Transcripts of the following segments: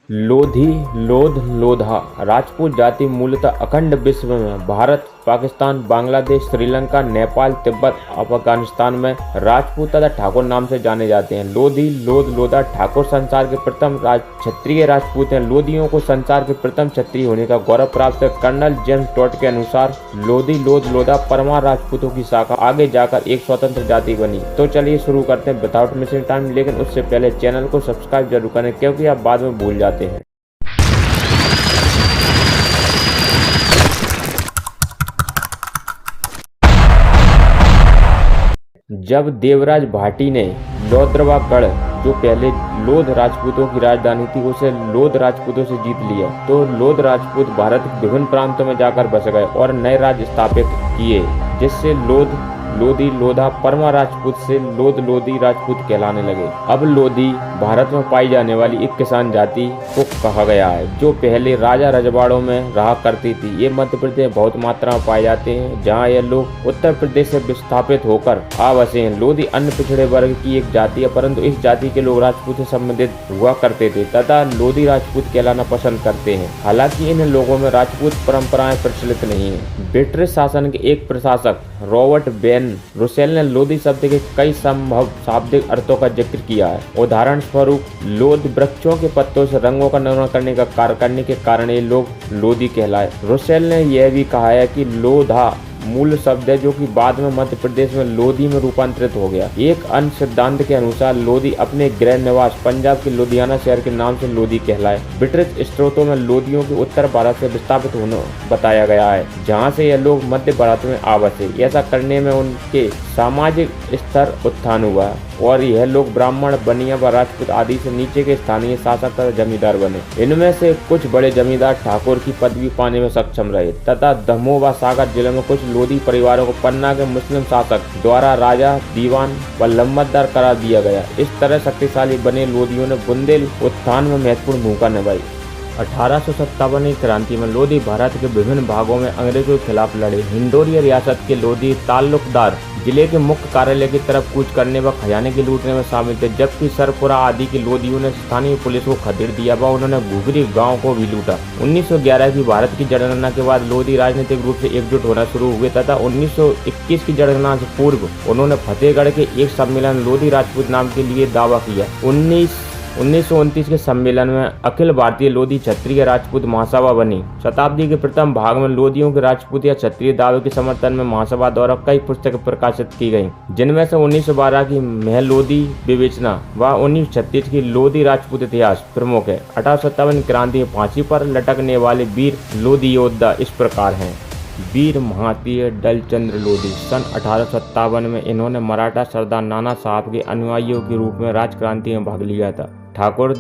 लोधी, लोध, लोधा राजपूत जाति मूलतः अखंड विश्व में भारत, पाकिस्तान, बांग्लादेश, श्रीलंका, नेपाल, तिब्बत, अफगानिस्तान में राजपूत तथा ठाकुर नाम से जाने जाते हैं। लोधी, लोध, लोधा ठाकुर संसार के प्रथम क्षत्रिय राजपूत हैं। लोधियों को संसार के प्रथम क्षत्रिय होने का गौरव प्राप्त है। कर्नल जेम्स टॉड के अनुसार लोधी, लोध, लोधा परमार राजपूतों की शाखा आगे जाकर एक स्वतंत्र जाति बनी। तो चलिए शुरू करते हैं विदाउट मिसिंग टाइम, लेकिन उससे पहले चैनल को सब्सक्राइब जरूर करें क्योंकि आप बाद में भूल जाते हैं। जब देवराज भाटी ने लोद्रवागढ़, जो पहले लोध राजपूतों की राजधानी थी, उसे लोध राजपूतों से जीत लिया, तो लोध राजपूत भारत के विभिन्न प्रांतों में जाकर बस गए और नए राज्य स्थापित किए, जिससे लोध, लोधी, लोधा परमा राजपूत से लोध, लोधी राजपूत कहलाने लगे। अब लोधी भारत में पाई जाने वाली एक किसान जाति को कहा गया है, जो पहले राजा रजवाड़ों में रहा करती थी। ये मध्य प्रदेश में बहुत मात्रा में पाए जाते हैं, जहाँ ये लोग उत्तर प्रदेश से विस्थापित होकर आ बसे हैं। लोधी अन्य पिछड़े वर्ग की एक जाति है, परंतु इस जाति के लोग राजपूत से संबंधित हुआ करते थे तथा लोधी राजपूत कहलाना पसंद करते हैं। हालांकि इन लोगों में राजपूत परंपराएं प्रचलित नहीं है। ब्रिटिश शासन के एक प्रशासक रॉबर्ट बेन रुसेल ने लोधी शब्द के कई संभव शाब्दिक अर्थों का जिक्र किया है। उदाहरण स्वरूप, लोध वृक्षों के पत्तों से रंगों का निर्माण करने का कार्य करने के कारण ये लोग लोधी कहलाए। रुसेल ने यह भी कहा है कि लोधा मूल शब्द है, जो कि बाद में मध्य प्रदेश में लोधी में रूपांतरित हो गया। एक अन्य सिद्धांत के अनुसार लोधी अपने गृह निवास पंजाब के लुधियाना शहर के नाम से लोधी कहलाए। ब्रिटिश स्त्रोतों में लोधियों के उत्तर भारत से विस्थापित होने बताया गया है, जहां से यह लोग मध्य भारत में आ बसे। ऐसा करने में उनके सामाजिक स्तर उत्थान हुआ और यह लोग ब्राह्मण, बनिया व राजपूत आदि से नीचे के स्थानीय शासक तथा जमींदार बने। इनमें से कुछ बड़े जमींदार ठाकुर की पदवी पाने में सक्षम रहे तथा दमोह व सागर जिले में कुछ लोधी परिवारों को पन्ना के मुस्लिम शासक द्वारा राजा, दीवान व लम्बतदार करार दिया गया। इस तरह शक्तिशाली बने लोधियों ने बुंदेल उत्थान में महत्वपूर्ण भूमिका निभाई। 1857 की क्रांति में लोधी भारत के विभिन्न भागों में अंग्रेजों के खिलाफ लड़े। हिंडोरिया रियासत के लोधी ताल्लुकदार जिले के मुख्य कार्यालय की तरफ कूच करने व खजाने की लूटने में शामिल थे, जबकि सरपुरा आदि के लोधियों ने स्थानीय पुलिस को खदेड़ दिया व उन्होंने घुघरी गांव को भी लूटा। 1911 की भारत की जनगणना के बाद लोधी राजनीतिक रूप से एकजुट होना शुरू हुए तथा 1921 की जनगणना से पूर्व उन्होंने फतेहगढ़ के एक सम्मेलन लोधी राजपूत नाम के लिए दावा किया। 1929 के सम्मेलन में अखिल भारतीय लोधी क्षत्रिय राजपूत महासभा बनी। शताब्दी के प्रथम भाग में लोधियों के राजपूत या क्षत्रिय दावे के समर्थन में महासभा द्वारा कई पुस्तकें प्रकाशित की गईं, जिनमें से 1912 की महल लोधी विवेचना व 1936 की लोधी राजपूत इतिहास प्रमुख है। 1857 क्रांति में फांसी पर लटकने वाले वीर लोधी योद्धा इस प्रकार हैं। वीर महातीय डलचंद्र लोधी। सन 1857 में इन्होंने मराठा सरदार नाना साहब के अनुयायियों के रूप में राजक्रांति में भाग लिया था। ठाकुर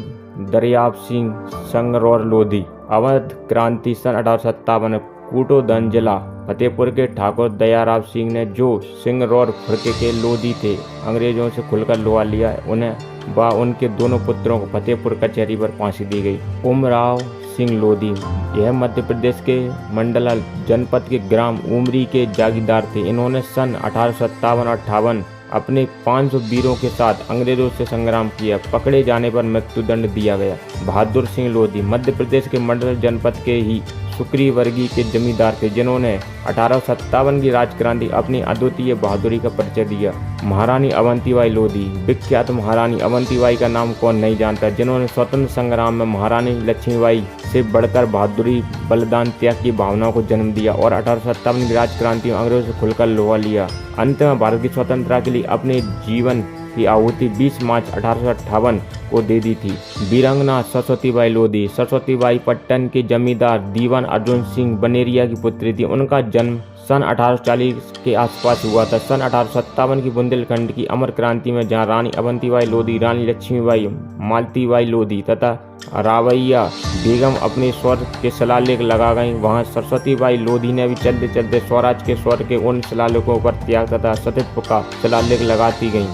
दरियाब सिंह संगरौर लोधी। अवध क्रांति सन 1857 में कूटोदन जिला फतेहपुर के ठाकुर दयाराव सिंह ने, जो सिंगरौर फुरके के लोधी थे, अंग्रेजों से खुलकर लोहा लिया। उन्हें व उनके दोनों पुत्रों को फतेहपुर कचहरी पर फांसी दी गई। उमराव सिंह लोधी, यह मध्य प्रदेश के मंडला जनपद के ग्राम उमरी के जागीरदार थे। इन्होंने सन 1857-58 अपने 500 वीरों के साथ अंग्रेजों से संग्राम किया। पकड़े जाने पर मृत्युदंड दिया गया। बहादुर सिंह लोधी मध्य प्रदेश के मंडल जनपद के ही सुक्री वर्गीय के जमींदार थे, जिन्होंने 1857 की राजक्रांति अपनी अद्वितीय बहादुरी का परिचय दिया। महारानी अवंतीबाई लोधी। विख्यात महारानी अवंतीबाई का नाम कौन नहीं जानता, जिन्होंने स्वतंत्र संग्राम में महारानी लक्ष्मीबाई से बढ़कर बहादुरी, बलिदान, त्याग की भावनाओं को जन्म दिया और 1857 की राजक्रांति में अंग्रेजों से खुलकर लोहा लिया। अंत में भारत की स्वतंत्रता के लिए अपने जीवन की आहुति 20 मार्च 1858 को दे दी थी। वीरांगना सरस्वतीबाई लोधी। सरस्वतीबाई पट्टन के जमींदार दीवान अर्जुन सिंह बनेरिया की पुत्री थी। उनका जन्म सन 1840 के आसपास हुआ था। सन 1857 की बुंदेलखंड की अमर क्रांति में जहां रानी अवंतीबाई लोधी, रानी लक्ष्मीबाई, मालतीबाई लोधी तथा रावैया बेगम अपने स्वर के शिलालेख लगा गईं, वहां सरस्वतीबाई लोधी ने भी चलते चलते स्वराज के स्वर के उन शिलालेखों पर त्याग तथा सतीत्व का शिलालेख लगाती गईं।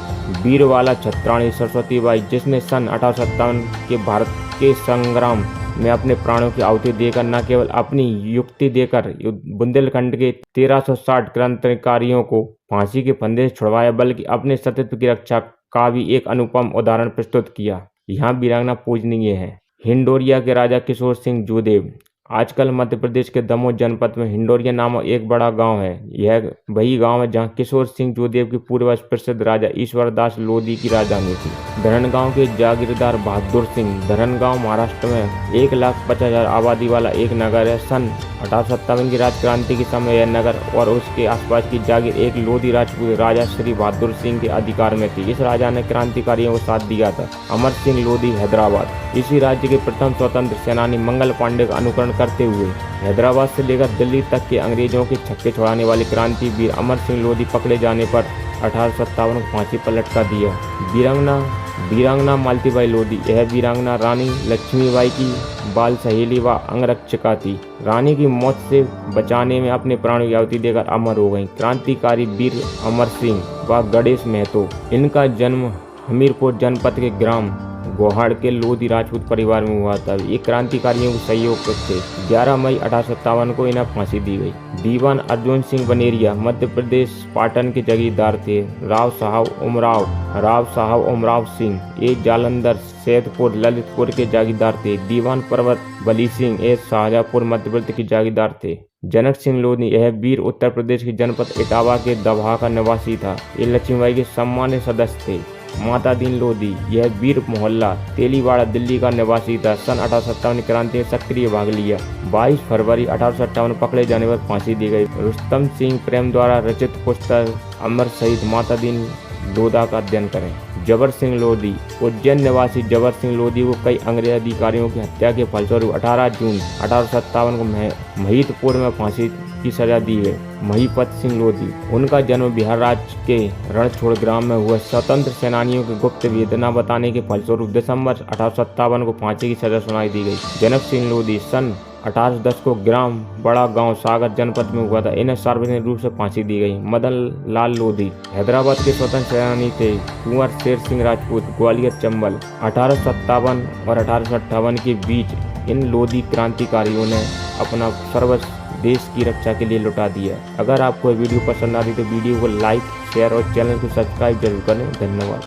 वीरवाला छत्राणी सरस्वतीबाई, जिसने सन 1857 के भारत के संग्राम में अपने प्राणों की आहुति देकर न केवल अपनी युक्ति देकर बुंदेलखंड के 1360 क्रांतिकारियों को फांसी के फंदे से छुड़वाया, बल्कि अपने सतीत्व की रक्षा का भी एक अनुपम उदाहरण प्रस्तुत किया। यहाँ वीरांगना पूजनीय है। हिंडोरिया के राजा किशोर सिंह जोदेव। आजकल मध्य प्रदेश के दमोह जनपद में हिंडोरिया नामक एक बड़ा गांव है। यह वही गांव है जहां किशोर सिंह जोदेव के पूर्वज प्रसिद्ध राजा ईश्वरदास लोधी की राजधानी थी। धरणगांव के जागीरदार बहादुर सिंह। धरणगांव महाराष्ट्र में 1,50,000 आबादी वाला एक नगर है। सन 1857 की राजक्रांति के समय यह नगर और उसके आसपास की जागीर एक लोधी राजपूत राजा श्री बहादुर सिंह के अधिकार में थी। इस राजा ने क्रांतिकारियों को साथ दिया था। अमर सिंह लोधी हैदराबाद। इसी राज्य के प्रथम स्वतंत्र सेनानी मंगल पांडे का अनुकरण करते हुए हैदराबाद से लेकर दिल्ली तक के अंग्रेजों के छक्के छुड़ाने वाले क्रांतिवीर अमर सिंह लोधी पकड़े जाने पर 1857 को फांसी पर लटका दिया। वीरांगना मालतीबाई लोधी। यह वीरांगना रानी लक्ष्मीबाई की बाल सहेली व अंगरक्षिका थी। रानी की मौत से बचाने में अपने प्राणों की आहुति देकर अमर हो गईं। क्रांतिकारी वीर अमर सिंह व गणेश महतो। इनका जन्म हमीरपुर जनपद के ग्राम गोहाड़ के लोधी राजपूत परिवार में हुआ था। ये क्रांतिकारियों के सहयोग थे। 11 मई 1857 को इन्हें फांसी दी गई। दीवान अर्जुन सिंह बनेरिया मध्य प्रदेश पाटन के जगीरदार थे। राव साहब उमराव सिंह ये जालंधर सैदपुर ललितपुर के जागीरदार थे। दीवान पर्वत बली सिंह ये शाहजहाँपुर मध्य प्रदेश के जागीरदार थे। जनक सिंह लोधी यह वीर उत्तर प्रदेश के जनपद इटावा के दबहा का निवासी था। ये लक्ष्मीबाई के सम्मानित सदस्य थे। माता दीन लोधी यह वीर मोहल्ला तेलीवाड़ा दिल्ली का निवासी था। सन 1857 क्रांति में सक्रिय भाग लिया। 22 फरवरी 1857 पकड़े जाने पर फांसी दी गई। रुस्तम सिंह प्रेम द्वारा रचित पुस्तक अमर शहीद माता दीन लोधा का अध्ययन करें। जबर सिंह लोधी। उज्जैन निवासी जबर सिंह लोधी को कई अंग्रेज अधिकारियों की हत्या के फलस्वरूप 18 जून 1857 को महिदपुर में फांसी की सजा दी गई। महिपत सिंह लोधी। उनका जन्म बिहार राज्य के रणछोड़ ग्राम में हुआ। स्वतंत्र सेनानियों की गुप्त वेदना बताने के फलस्वरूप दिसंबर 1857 को फांसी की सजा सुनाई दी गई। जनक सिंह लोधी सन 1810 को ग्राम बड़ा गांव सागर जनपद में हुआ था। इन्हें सार्वजनिक रूप से फांसी दी गई। मदन लाल लोधी हैदराबाद के स्वतंत्र सेनानी थे। कुंवर शेर सिंह राजपूत ग्वालियर चंबल। 1857 और 1858 के बीच इन लोधी क्रांतिकारियों ने अपना सर्वस्व देश की रक्षा के लिए लुटा दिया। अगर आपको वीडियो पसंद आती तो वीडियो को लाइक शेयर और चैनल को सब्सक्राइब जरूर करें। धन्यवाद।